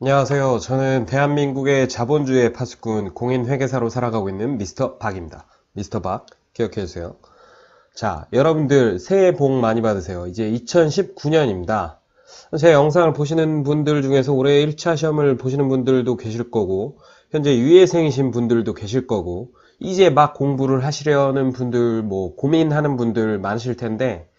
안녕하세요. 저는 대한민국의 자본주의 파수꾼 공인회계사로 살아가고 있는 미스터 박입니다. 미스터 박 기억해주세요. 자, 여러분들 새해 복 많이 받으세요. 이제 2019년입니다. 제 영상을 보시는 분들 중에서 올해 1차 시험을 보시는 분들도 계실 거고, 현재 유예생이신 분들도 계실 거고, 이제 막 공부를 하시려는 분들, 고민하는 분들 많으실 텐데,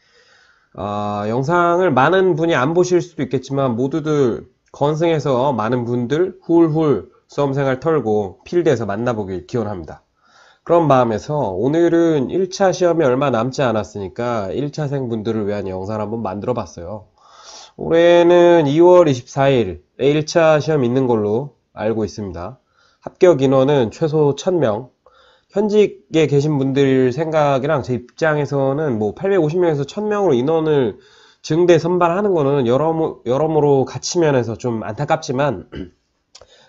영상을 많은 분이 안 보실 수도 있겠지만 모두들 건승해서 많은 분들 훌훌 수험생활 털고 필드에서 만나보길 기원합니다. 그런 마음에서 오늘은 1차 시험이 얼마 남지 않았으니까 1차생 분들을 위한 영상을 한번 만들어 봤어요. 올해는 2월 24일에 1차 시험 있는 걸로 알고 있습니다. 합격 인원은 최소 1000명. 현직에 계신 분들 생각이랑 제 입장에서는 850명에서 1000명으로 인원을 증대 선발하는 거는 여러모로 가치 면에서 좀 안타깝지만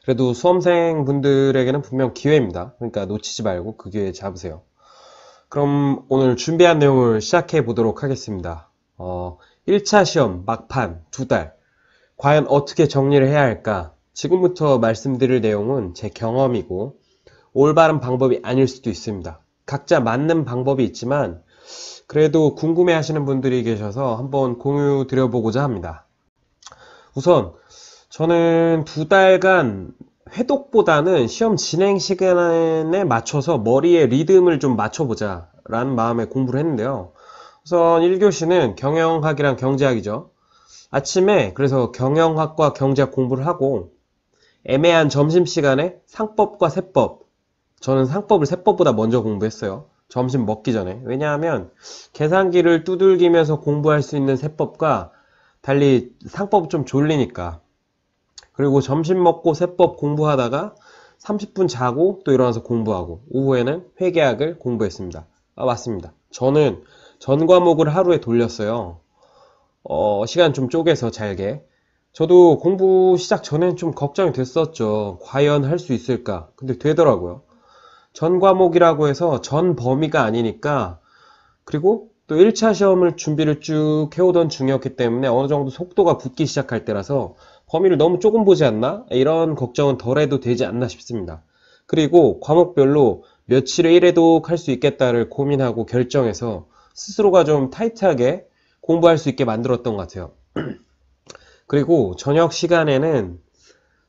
그래도 수험생 분들에게는 분명 기회입니다. 그러니까 놓치지 말고 그 기회 잡으세요. 그럼 오늘 준비한 내용을 시작해 보도록 하겠습니다. 1차 시험 막판 2달 과연 어떻게 정리를 해야 할까? 지금부터 말씀드릴 내용은 제 경험이고 올바른 방법이 아닐 수도 있습니다. 각자 맞는 방법이 있지만 그래도 궁금해 하시는 분들이 계셔서 한번 공유 드려보고자 합니다. 우선 저는 2달간 회독보다는 시험 진행 시간에 맞춰서 머리에 리듬을 좀 맞춰보자 라는 마음에 공부를 했는데요. 우선 1교시는 경영학이랑 경제학이죠. 아침에 그래서 경영학과 경제학 공부를 하고 애매한 점심시간에 상법과 세법, 저는 상법을 세법보다 먼저 공부했어요. 점심 먹기 전에. 왜냐하면 계산기를 두들기면서 공부할 수 있는 세법과 달리 상법 좀 졸리니까. 그리고 점심 먹고 세법 공부하다가 30분 자고 또 일어나서 공부하고 오후에는 회계학을 공부했습니다. 맞습니다. 저는 전 과목을 하루에 돌렸어요. 시간 좀 쪼개서 잘게. 저도 공부 시작 전엔 좀 걱정이 됐었죠. 과연 할 수 있을까? 근데 되더라고요. 전 과목이라고 해서 전 범위가 아니니까, 그리고 또 1차 시험을 준비를 쭉 해오던 중이었기 때문에 어느 정도 속도가 붙기 시작할 때라서 범위를 너무 조금 보지 않나? 이런 걱정은 덜 해도 되지 않나 싶습니다. 그리고 과목별로 며칠에 1회독 할 수 있겠다를 고민하고 결정해서 스스로가 좀 타이트하게 공부할 수 있게 만들었던 것 같아요. 그리고 저녁 시간에는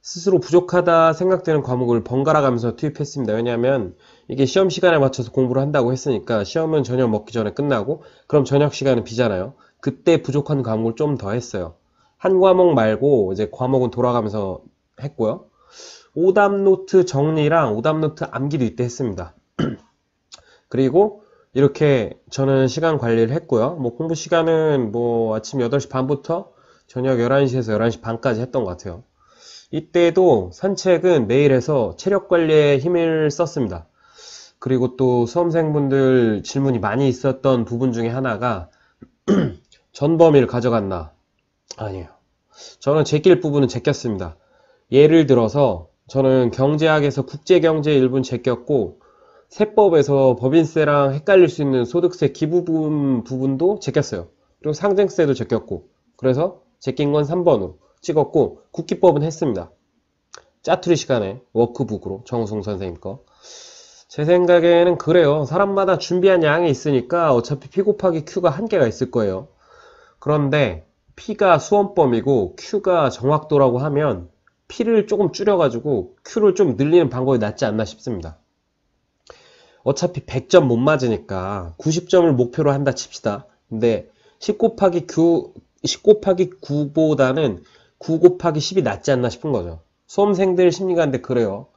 스스로 부족하다 생각되는 과목을 번갈아 가면서 투입했습니다. 왜냐하면 이게 시험 시간에 맞춰서 공부를 한다고 했으니까 시험은 저녁 먹기 전에 끝나고 그럼 저녁 시간은 비잖아요. 그때 부족한 과목을 좀 더 했어요. 한 과목 말고 이제 과목은 돌아가면서 했고요. 오답노트 정리랑 오답노트 암기도 이때 했습니다. 그리고 이렇게 저는 시간 관리를 했고요. 공부 시간은 아침 8시 반부터 저녁 11시에서 11시 반까지 했던 것 같아요. 이때도 산책은 매일 해서 체력 관리에 힘을 썼습니다. 그리고 또 수험생분들 질문이 많이 있었던 부분 중에 하나가 전범위를 가져갔나? 아니에요. 저는 제낄 부분은 제꼈습니다. 예를 들어서 저는 경제학에서 국제경제 일부는 제꼈고 세법에서 법인세랑 헷갈릴 수 있는 소득세 기부분 부분도 제꼈어요. 그리고 상증세도 제꼈고 그래서 제낀 건 3번으로 찍었고 국기법은 했습니다. 짜투리 시간에 워크북으로 정우승 선생님 거. 제 생각에는 그래요. 사람마다 준비한 양이 있으니까 어차피 P 곱하기 Q가 한계가 있을 거예요. 그런데 P가 수험범위고 Q가 정확도라고 하면 P를 조금 줄여가지고 Q를 좀 늘리는 방법이 낫지 않나 싶습니다. 어차피 100점 못 맞으니까 90점을 목표로 한다 칩시다. 근데 10 곱하기 9보다는 9 곱하기 10이 낫지 않나 싶은 거죠. 수험생들 심리가 근데 그래요.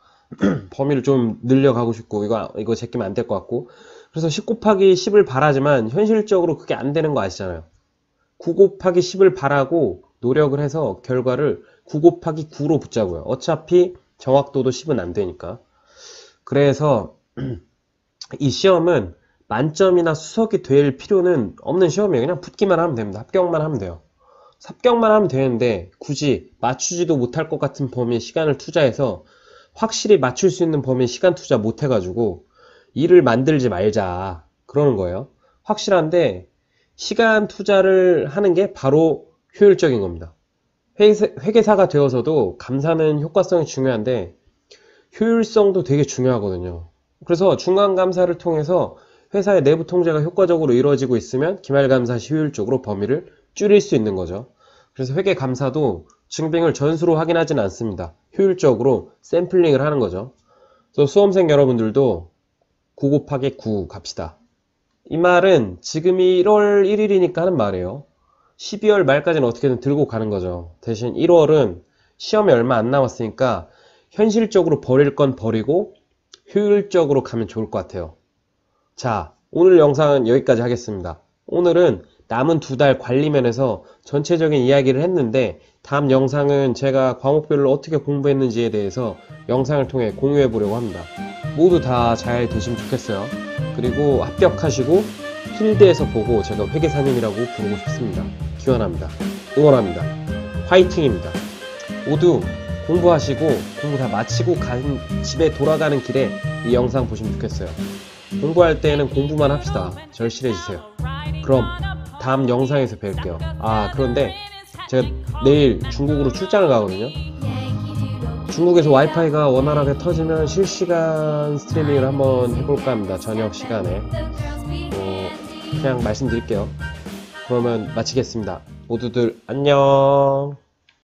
범위를 좀 늘려가고 싶고 이거 제끼면 안 될 것 같고 그래서 10 곱하기 10을 바라지만 현실적으로 그게 안 되는 거 아시잖아요. 9 곱하기 10을 바라고 노력을 해서 결과를 9 곱하기 9로 붙자고요. 어차피 정확도도 10은 안 되니까. 그래서 이 시험은 만점이나 수석이 될 필요는 없는 시험이에요. 그냥 붙기만 하면 됩니다. 합격만 하면 돼요. 합격만 하면 되는데 굳이 맞추지도 못할 것 같은 범위에 시간을 투자해서 확실히 맞출 수 있는 범위에 시간 투자 못 해가지고 일을 만들지 말자 그러는 거예요. 확실한데 시간 투자를 하는 게 바로 효율적인 겁니다. 회계사가 되어서도 감사는 효과성이 중요한데 효율성도 되게 중요하거든요. 그래서 중간감사를 통해서 회사의 내부 통제가 효과적으로 이루어지고 있으면 기말감사 시 효율적으로 범위를 줄일 수 있는 거죠. 그래서 회계감사도 증빙을 전수로 확인하지는 않습니다. 효율적으로 샘플링을 하는 거죠. 그래서 수험생 여러분들도 9 곱하기 9 갑시다. 이 말은 지금이 1월 1일이니까 하는 말이에요. 12월 말까지는 어떻게든 들고 가는 거죠. 대신 1월은 시험이 얼마 안 남았으니까 현실적으로 버릴 건 버리고 효율적으로 가면 좋을 것 같아요. 자, 오늘 영상은 여기까지 하겠습니다. 오늘은 남은 2달 관리면에서 전체적인 이야기를 했는데 다음 영상은 제가 과목별로 어떻게 공부했는지에 대해서 영상을 통해 공유해 보려고 합니다. 모두 다 잘 되시면 좋겠어요. 그리고 합격하시고 필드에서 보고 제가 회계사님이라고 부르고 싶습니다. 기원합니다. 응원합니다. 화이팅입니다. 모두 공부하시고 공부 다 마치고 집에 돌아가는 길에 이 영상 보시면 좋겠어요. 공부할 때는 공부만 합시다. 절실해지세요. 그럼 다음 영상에서 뵐게요. 그런데 제가 내일 중국으로 출장을 가거든요. 중국에서 와이파이가 원활하게 터지면 실시간 스트리밍을 한번 해볼까 합니다. 저녁 시간에. 그냥 말씀드릴게요. 그러면 마치겠습니다. 모두들 안녕.